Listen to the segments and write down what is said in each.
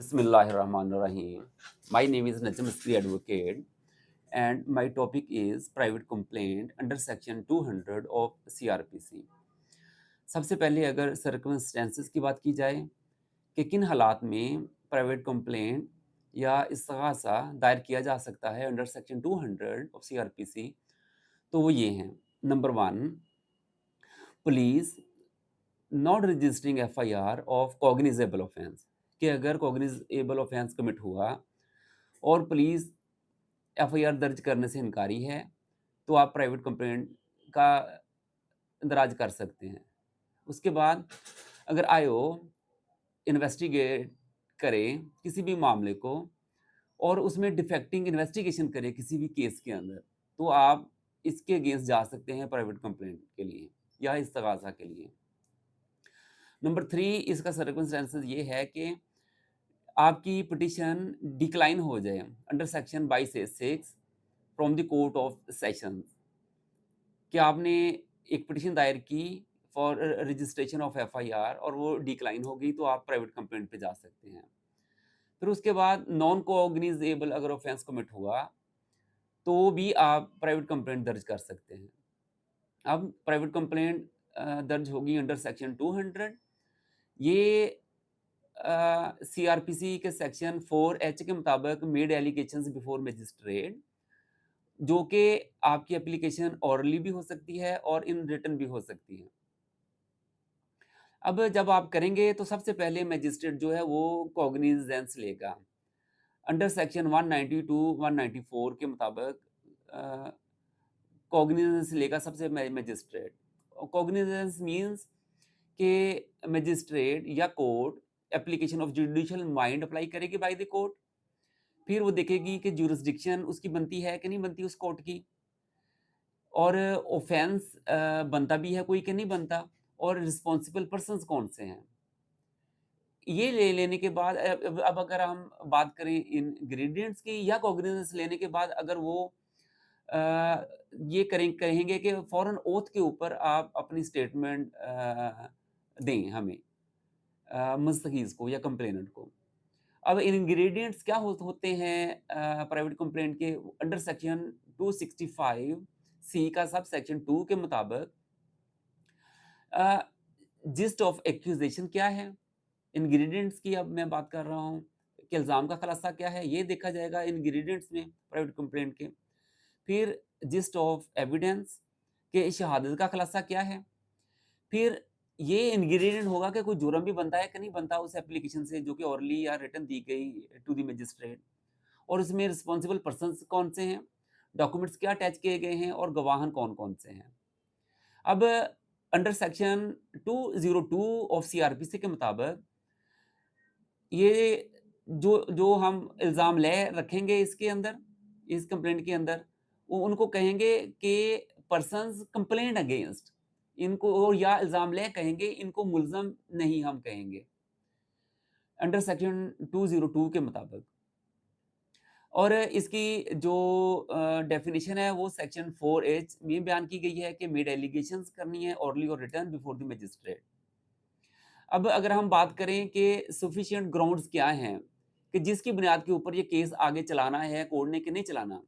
Bismillahirrahmanirrahim. My name is Najam Misri Advocate, and my topic is private complaint under section 200 of CRPC. सबसे पहले अगर circumstances की बात की जाए कि किन हालात में प्राइवेट कंप्लेंट या इस्तिगासा दायर किया जा सकता है अंडर सेक्शन 200 ऑफ CRPC, तो वो ये हैं। Number 1, police not registering FIR of cognizable offence, कि अगर कॉग्निजेबल ऑफेंस कमिट हुआ और पुलिस FIR दर्ज करने से इनकारी है, तो आप प्राइवेट कंप्लेंट का दराज कर सकते हैं। उसके बाद अगर आईओ इन्वेस्टिगेट करे किसी भी मामले को और उसमें डिफेक्टिंग इन्वेस्टिगेशन करे किसी भी केस के अंदर, तो आप इसके अगेंस्ट जा सकते हैं प्राइवेट कंप्लेंट के लिए या इस्तगासा के लिए। नंबर 3, इसका सर्कमस्टेंसेस ये है कि आपकी पिटीशन डिक्लाइन हो जाए under section 22(6) from the court of sessions, कि आपने एक पिटीशन दायर की फॉर रजिस्ट्रेशन ऑफ FIR और वो डिक्लाइन हो गई, तो आप प्राइवेट कंप्लेंट पे जा सकते हैं। फिर उसके बाद नॉन कॉग्निजेबल अगर ऑफेंस कमिट हुआ, तो भी आप प्राइवेट कंप्लेंट दर्ज कर सकते हैं। अब प्राइवेट कंप्लेंट दर्ज होगी अंडर सेक्शन 200। ये CRPC के सेक्शन 4H के मुताबिक मेड एलिगेशंस बिफोर मजिस्ट्रेट, जो कि आपकी एप्लीकेशन ऑरली भी हो सकती है और इन रिटन भी हो सकती है। अब जब आप करेंगे तो सबसे पहले मजिस्ट्रेट जो है वो कॉग्निजेंस लेगा अंडर सेक्शन 192 194 के मुताबिक। कॉग्निजेंस लेगा सबसे मजिस्ट्रेट। कॉग्निजेंस मींस कि मजिस्ट्रेट या court application of judicial mind apply करेगी बाय द कोर्ट। फिर वो देखेगी कि जुरिस्डिक्शन उसकी बनती है कि नहीं बनती उस कोर्ट की, और ऑफेंस बनता भी है कोई कि नहीं बनता, और रिस्पॉन्सिबल पर्सन्स कौन से हैं। ये ले लेने के बाद अब अगर हम बात करें इंग्रेडिएंट्स की या कॉग्निजेंस लेने के बाद, अगर वो अ, ये कहेंगे कि फौरन ओथ के ऊपर आप अपनी स्टेटमेंट दें हमें, मुस्तगीज़ को या कंप्लेनेंट को। अब इंग्रेडिएंट्स क्या होते हैं प्राइवेट कंप्लेंट के अंडर सेक्शन 265 का सब सेक्शन 2 के मुताबिक जिस्ट ऑफ एक्यूजेशन क्या है। इंग्रेडिएंट्स की अब मैं बात कर रहा हूँ कि इल्ज़ाम का खुलासा क्या है, ये देखा जाएगा इंग्रेडिएंट्स में प्राइवेट कंप्लेंट के। फिर जिस्ट ऑफ एविडेंस के शहादत का खुलासा क्या है। फिर ये इंग्रेडिएंट होगा कि कोई जुर्म भी बनता है कि नहीं बनता उस एप्लीकेशन से जो कि ऑरली या रिटन दी गई टू द मजिस्ट्रेट, और उसमें रिस्पॉन्सिबल पर्सन्स कौन से हैं, डॉक्यूमेंट्स क्या अटैच किए गए हैं और गवाहन कौन-कौन से हैं। अब अंडर सेक्शन 202 ऑफ CRPC के मुताबिक ये जो जो हम इल्ज़ाम रखेंगे इसके अंदर, इस कंप्लेंट के अंदर, वो उनको कहेंगे कि पर्सन्स कंप्लेंट अगेंस्ट, इनको और या इल्ज़ाम कहेंगे, इनको मुल्ज़म नहीं हम कहेंगे अंडर सेक्शन 202 के मुताबिक। और इसकी जो डेफिनिशन है वो सेक्शन 4H में बयान की गई है कि मेड एलिगेशंस करनी है ऑरली और रिटन बिफोर द मजिस्ट्रेट। अब अगर हम बात करें कि सफिशिएंट ग्राउंड्स क्या हैं कि जिसकी बुनियाद के ऊपर ये केस आगे चलाना है कोर्ट ने कि नहीं चलाना,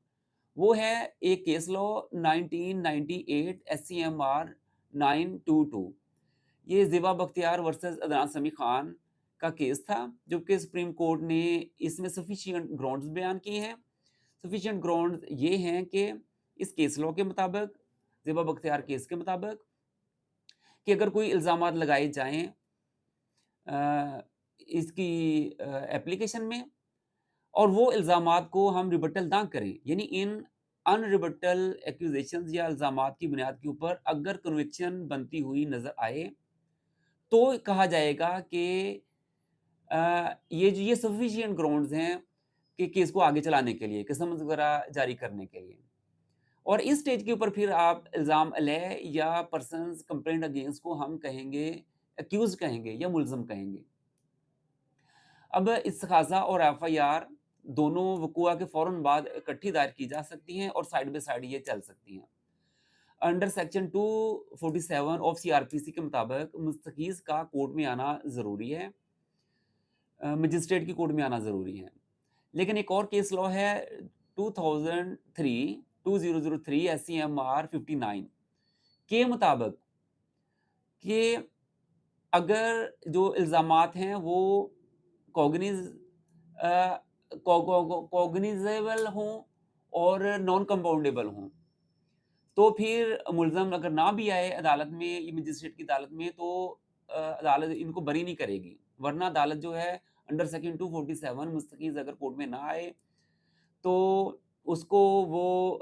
वो है एक केस लॉ 1998 SCMR 922। ये ज़िबा बख्तियार वर्सेस अदनान समी खान का केस था, जबकि सुप्रीम कोर्ट ने इसमें सफिशिएंट ग्राउंड्स बयान किए हैं। सफिशिएंट ग्राउंड्स ये हैं कि इस केस लॉ के मुताबिक, ज़िबा बख्तियार केस के मुताबिक, कि अगर कोई इल्ज़ामात लगाए जाएँ इसकी एप्लीकेशन में और वो इल्ज़ामात को हम रिबटल ना करें, यानी इन अनरिबटल एक्यूजेशंस या इल्ज़ामात की बुनियाद के ऊपर अगर कन्विक्शन बनती हुई नज़र आए, तो कहा जाएगा कि ये सफिशिएंट ग्राउंड्स हैं कि केस को आगे चलाने के लिए, कि समन्स वगैरह जारी करने के लिए। और इस स्टेज के ऊपर फिर आप इल्ज़ाम अलह या पर्सन्स कंप्लेंट अगेंस्ट को हम कहेंगे, एक्यूज़्ड कहेंगे या मुल्ज़म कहेंगे। अब इस्तिग़ासा और FIR दोनों वक़ूआ के फ़ौरन बाद इकट्ठी दायर की जा सकती हैं और साइड बाय साइड ये चल सकती हैं। अंडर सेक्शन 247 ऑफ CRPC के मुताबिक मुस्तगीज़ का कोर्ट में आना ज़रूरी है। मजिस्ट्रेट की कोर्ट में आना ज़रूरी है। लेकिन एक और केस लॉ है 2003 SCMR 59 के मुताबिक कि अगर जो इल्ज़ामात हैं वो कॉग्निज़ अ, कॉग्निज़ेबल हों और नॉन कंपाउंडेबल हों, तो फिर मुल्ज़म अगर ना भी आए अदालत में, ये मजिस्ट्रेट की अदालत में, तो अदालत इनको बरी नहीं करेगी। वरना अदालत जो है अंडर सेक्शन 247 मुस्तकीज़ अगर कोर्ट में ना आए, तो उसको वो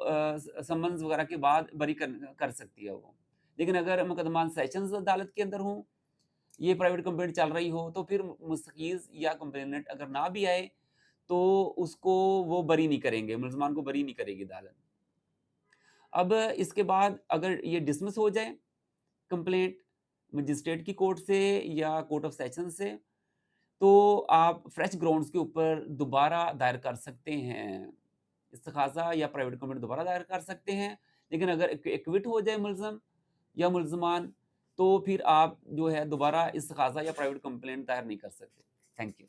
समन्स वगैरह के बाद बरी कर सकती है वो। लेकिन अगर मुकदमा सेशंस अदालत के अंदर हो, ये प्राइवेट कंप्लेंट चल रही हो, तो फिर मुस्तकीज़ या कंप्लेनेंट अगर ना भी आए, तो उसको वो बरी नहीं करेंगे, मुल्ज़मान को बरी नहीं करेगी अदालत। अब इसके बाद अगर ये डिसमिस हो जाए कंप्लेंट मजिस्ट्रेट की कोर्ट से या कोर्ट ऑफ सेशन से, तो आप फ्रेश ग्राउंड्स के ऊपर दोबारा दायर कर सकते हैं। इस्तिग़ासा या प्राइवेट कंप्लेंट दोबारा दायर कर सकते हैं। लेकिन अगर एक्विट हो जाए मुल्ज़म या मुल्ज़मान, तो फिर आप जो है दोबारा इस्तिग़ासा या प्राइवेट कंप्लेंट दायर नहीं कर सकते। Thank you.